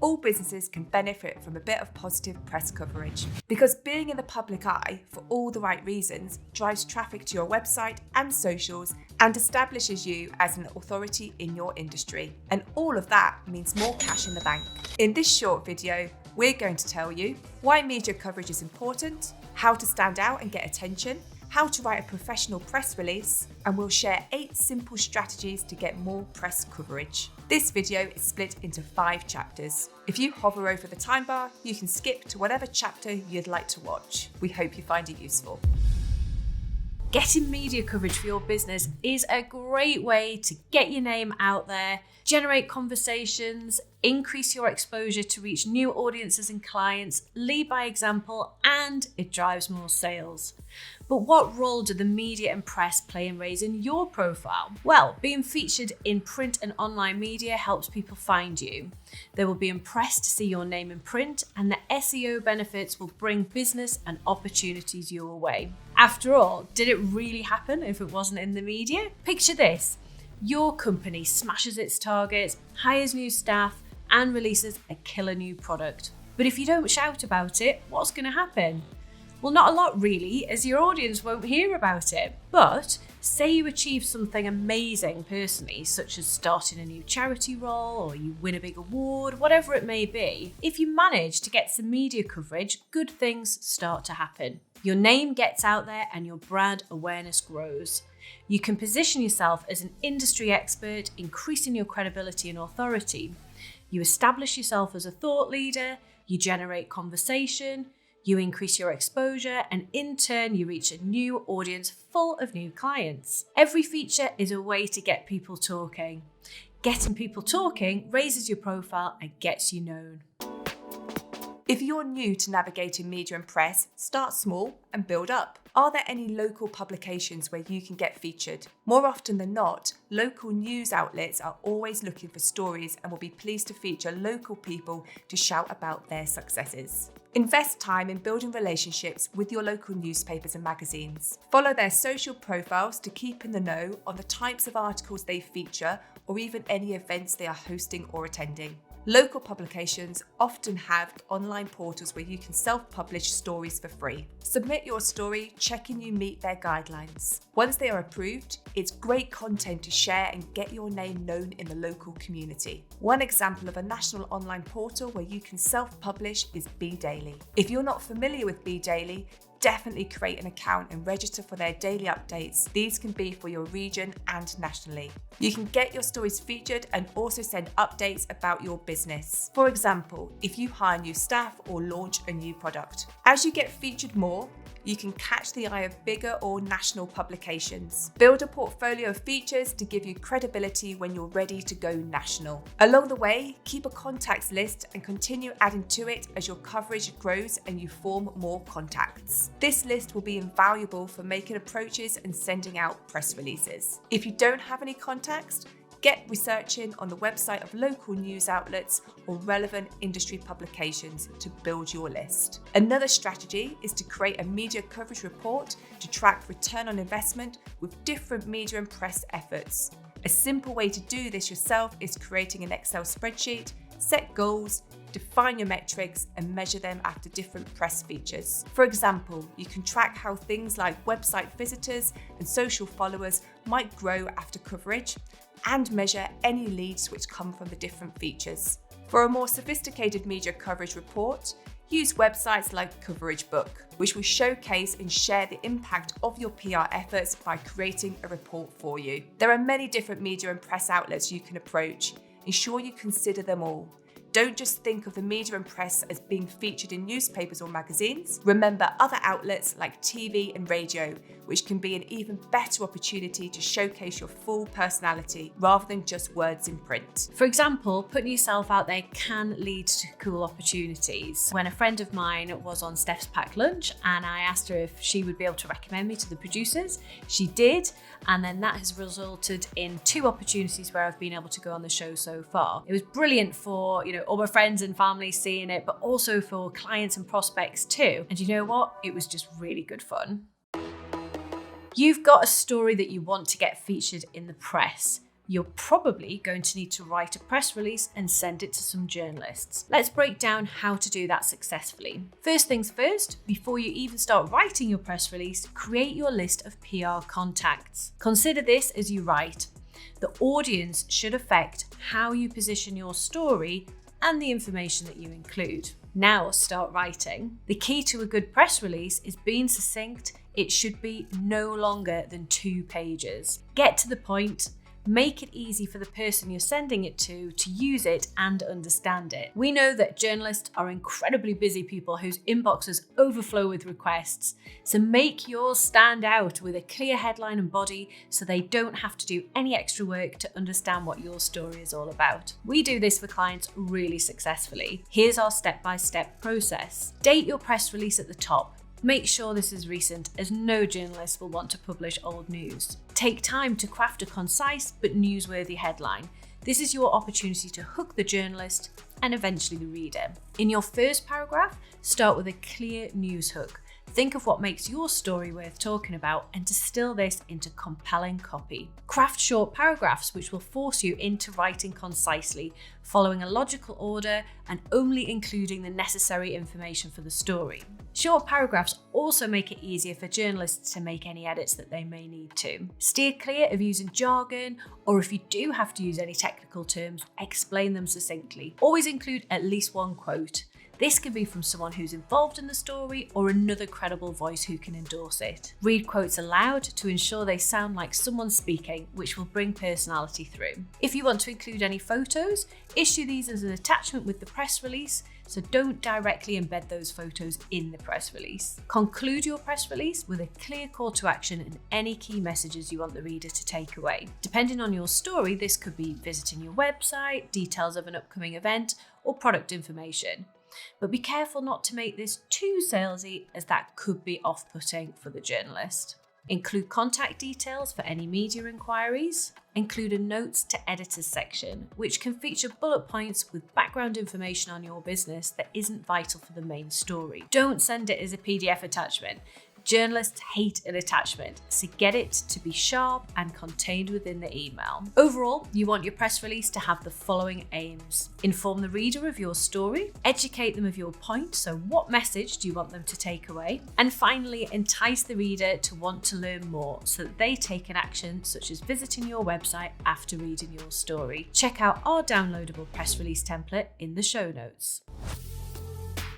all businesses can benefit from a bit of positive press coverage. Because being in the public eye for all the right reasons drives traffic to your website and socials and establishes you as an authority in your industry. And all of that means more cash in the bank. In this short video, we're going to tell you why media coverage is important, how to stand out and get attention, how to write a professional press release, and we'll share 8 simple strategies to get more press coverage. This video is split into 5 chapters. If you hover over the time bar, you can skip to whatever chapter you'd like to watch. We hope you find it useful. Getting media coverage for your business is a great way to get your name out there, generate conversations, increase your exposure to reach new audiences and clients, lead by example, and it drives more sales. But what role do the media and press play in raising your profile? Well, being featured in print and online media helps people find you. They will be impressed to see your name in print, and the SEO benefits will bring business and opportunities your way. After all, did it really happen if it wasn't in the media? Picture this. Your company smashes its targets, hires new staff, and releases a killer new product. But if you don't shout about it, what's going to happen? Well, not a lot really, as your audience won't hear about it. But say you achieve something amazing personally, such as starting a new charity role, or you win a big award, whatever it may be. If you manage to get some media coverage, good things start to happen. Your name gets out there and your brand awareness grows. You can position yourself as an industry expert, increasing your credibility and authority. You establish yourself as a thought leader, you generate conversation, you increase your exposure, and in turn, you reach a new audience full of new clients. Every feature is a way to get people talking. Getting people talking raises your profile and gets you known. If you're new to navigating media and press, start small and build up. Are there any local publications where you can get featured? More often than not, local news outlets are always looking for stories and will be pleased to feature local people to shout about their successes. Invest time in building relationships with your local newspapers and magazines. Follow their social profiles to keep in the know on the types of articles they feature or even any events they are hosting or attending. Local publications often have online portals where you can self-publish stories for free. Submit your story, checking you meet their guidelines. Once they are approved, it's great content to share and get your name known in the local community. One example of a national online portal where you can self-publish is Be Daily. If you're not familiar with Be Daily, definitely create an account and register for their daily updates. These can be for your region and nationally. You can get your stories featured and also send updates about your business. For example, if you hire new staff or launch a new product. As you get featured more, you can catch the eye of bigger or national publications. Build a portfolio of features to give you credibility when you're ready to go national. Along the way, keep a contacts list and continue adding to it as your coverage grows and you form more contacts. This list will be invaluable for making approaches and sending out press releases. If you don't have any contacts, get researching on the website of local news outlets or relevant industry publications to build your list. Another strategy is to create a media coverage report to track return on investment with different media and press efforts. A simple way to do this yourself is creating an Excel spreadsheet, set goals, define your metrics, and measure them after different press features. For example, you can track how things like website visitors and social followers might grow after coverage, and measure any leads which come from the different features. For a more sophisticated media coverage report, use websites like Coverage Book, which will showcase and share the impact of your PR efforts by creating a report for you. There are many different media and press outlets you can approach. Ensure you consider them all. Don't just think of the media and press as being featured in newspapers or magazines. Remember other outlets like TV and radio, which can be an even better opportunity to showcase your full personality rather than just words in print. For example, putting yourself out there can lead to cool opportunities. When a friend of mine was on Steph's Packed Lunch and I asked her if she would be able to recommend me to the producers, she did. And then that has resulted in 2 opportunities where I've been able to go on the show so far. It was brilliant for, all my friends and family seeing it, but also for clients and prospects too. And you know what? It was just really good fun. You've got a story that you want to get featured in the press. You're probably going to need to write a press release and send it to some journalists. Let's break down how to do that successfully. First things first, before you even start writing your press release, create your list of PR contacts. Consider this as you write. The audience should affect how you position your story and the information that you include. Now start writing. The key to a good press release is being succinct. It should be no longer than 2 pages. Get to the point. Make it easy for the person you're sending it to use it and understand it. We know that journalists are incredibly busy people whose inboxes overflow with requests, so make yours stand out with a clear headline and body so they don't have to do any extra work to understand what your story is all about. We do this for clients really successfully. Here's our step-by-step process. Date your press release at the top. Make sure this is recent, as no journalist will want to publish old news. Take time to craft a concise but newsworthy headline. This is your opportunity to hook the journalist and eventually the reader. In your first paragraph, start with a clear news hook. Think of what makes your story worth talking about and distill this into compelling copy. Craft short paragraphs which will force you into writing concisely, following a logical order and only including the necessary information for the story. Short paragraphs also make it easier for journalists to make any edits that they may need to. Steer clear of using jargon, or if you do have to use any technical terms, explain them succinctly. Always include at least one quote. This can be from someone who's involved in the story or another credible voice who can endorse it. Read quotes aloud to ensure they sound like someone speaking, which will bring personality through. If you want to include any photos, issue these as an attachment with the press release, so don't directly embed those photos in the press release. Conclude your press release with a clear call to action and any key messages you want the reader to take away. Depending on your story, this could be visiting your website, details of an upcoming event, or product information. But be careful not to make this too salesy, as that could be off-putting for the journalist. Include contact details for any media inquiries. Include a notes to editors section, which can feature bullet points with background information on your business that isn't vital for the main story. Don't send it as a PDF attachment. Journalists hate an attachment, so get it to be sharp and contained within the email. Overall, you want your press release to have the following aims. Inform the reader of your story, educate them of your point, so what message do you want them to take away? And finally, entice the reader to want to learn more so that they take an action such as visiting your website after reading your story. Check out our downloadable press release template in the show notes.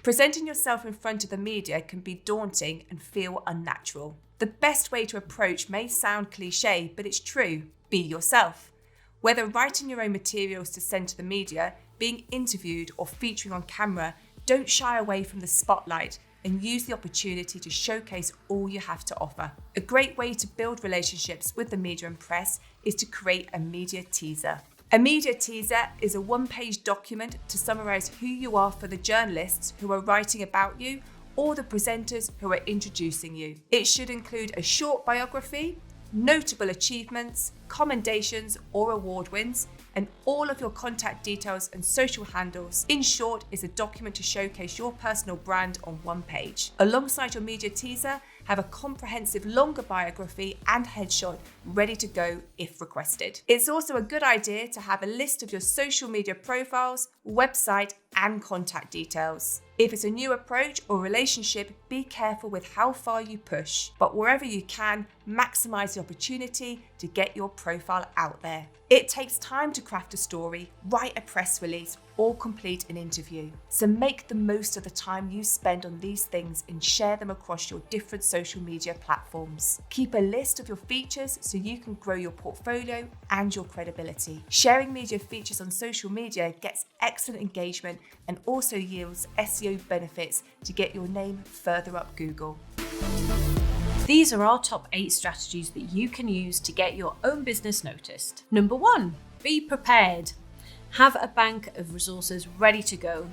Presenting yourself in front of the media can be daunting and feel unnatural. The best way to approach may sound cliche, but it's true. Be yourself. Whether writing your own materials to send to the media, being interviewed, or featuring on camera, don't shy away from the spotlight and use the opportunity to showcase all you have to offer. A great way to build relationships with the media and press is to create a media teaser. A media teaser is a one-page document to summarise who you are for the journalists who are writing about you or the presenters who are introducing you. It should include a short biography, notable achievements, commendations or award wins, and all of your contact details and social handles. In short, is a document to showcase your personal brand on one page. Alongside your media teaser, have a comprehensive longer biography and headshot ready to go if requested. It's also a good idea to have a list of your social media profiles, website, and contact details. If it's a new approach or relationship, be careful with how far you push, but wherever you can, maximize the opportunity to get your profile out there. It takes time to craft a story, write a press release, or complete an interview. So make the most of the time you spend on these things and share them across your different social media platforms. Keep a list of your features so you can grow your portfolio and your credibility. Sharing media features on social media gets excellent engagement and also yields SEO benefits to get your name further up Google. These are our top 8 strategies that you can use to get your own business noticed. Number 1, be prepared. Have a bank of resources ready to go.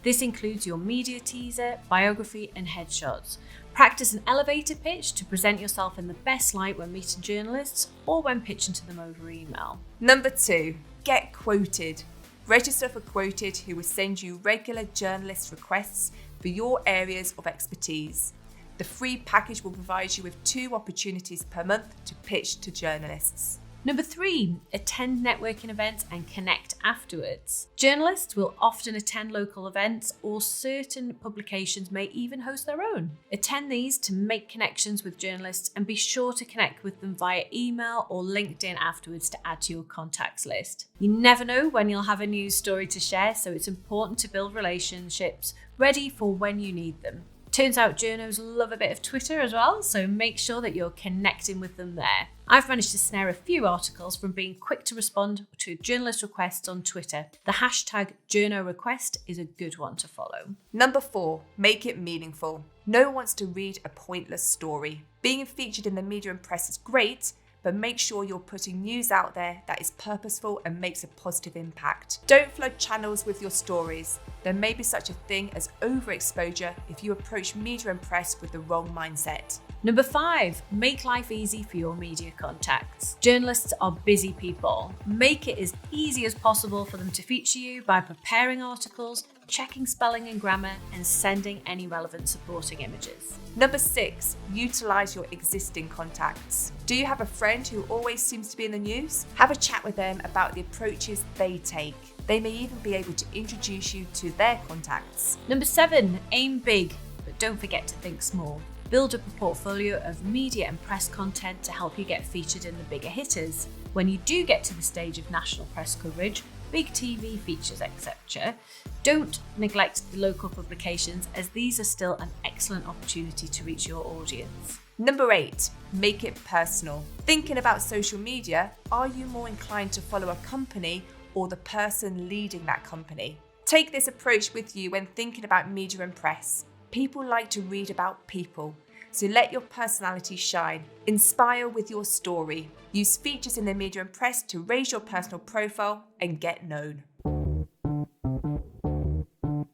This includes your media teaser, biography, and headshots. Practice an elevator pitch to present yourself in the best light when meeting journalists or when pitching to them over email. Number 2, get quoted. Register for Quoted, who will send you regular journalist requests for your areas of expertise. The free package will provide you with 2 opportunities per month to pitch to journalists. Number 3, attend networking events and connect afterwards. Journalists will often attend local events, or certain publications may even host their own. Attend these to make connections with journalists and be sure to connect with them via email or LinkedIn afterwards to add to your contacts list. You never know when you'll have a news story to share, so it's important to build relationships ready for when you need them. Turns out journos love a bit of Twitter as well, so make sure that you're connecting with them there. I've managed to snare a few articles from being quick to respond to journalist requests on Twitter. The hashtag #JournoRequest is a good one to follow. Number 4, make it meaningful. No one wants to read a pointless story. Being featured in the media and press is great, but make sure you're putting news out there that is purposeful and makes a positive impact. Don't flood channels with your stories. There may be such a thing as overexposure if you approach media and press with the wrong mindset. Number 5, make life easy for your media contacts. Journalists are busy people. Make it as easy as possible for them to feature you by preparing articles, checking spelling and grammar, and sending any relevant supporting images. Number 6, utilize your existing contacts. Do you have a friend who always seems to be in the news? Have a chat with them about the approaches they take. They may even be able to introduce you to their contacts. Number 7, aim big, but don't forget to think small. Build up a portfolio of media and press content to help you get featured in the bigger hitters. When you do get to the stage of national press coverage, big TV features, etc., don't neglect the local publications, as these are still an excellent opportunity to reach your audience. Number 8, make it personal. Thinking about social media, are you more inclined to follow a company or the person leading that company? Take this approach with you when thinking about media and press. People like to read about people, so let your personality shine. Inspire with your story. Use features in the media and press to raise your personal profile and get known.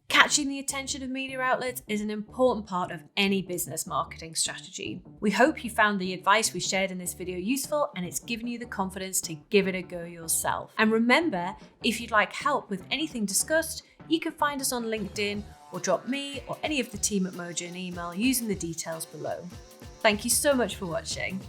Catching the attention of media outlets is an important part of any business marketing strategy. We hope you found the advice we shared in this video useful, and it's given you the confidence to give it a go yourself. And remember, if you'd like help with anything discussed, you can find us on LinkedIn or drop me or any of the team at Moja an email using the details below. Thank you so much for watching.